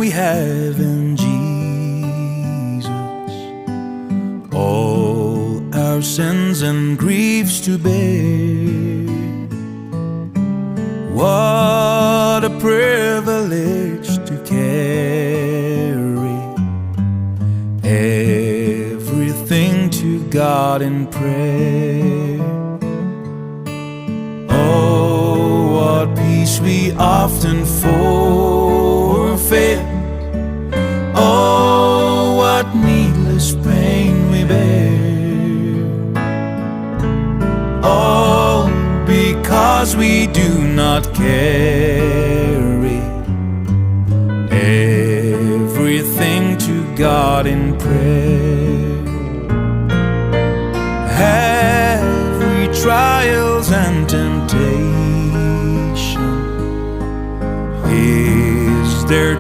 we have in Jesus all our sins and griefs to bear. What a privilege to carry everything to God in prayer. Oh, what peace we often forfeit. Oh, what needless pain we bear. All because we do not carry everything to God in prayer. Have we trials and temptation? Is there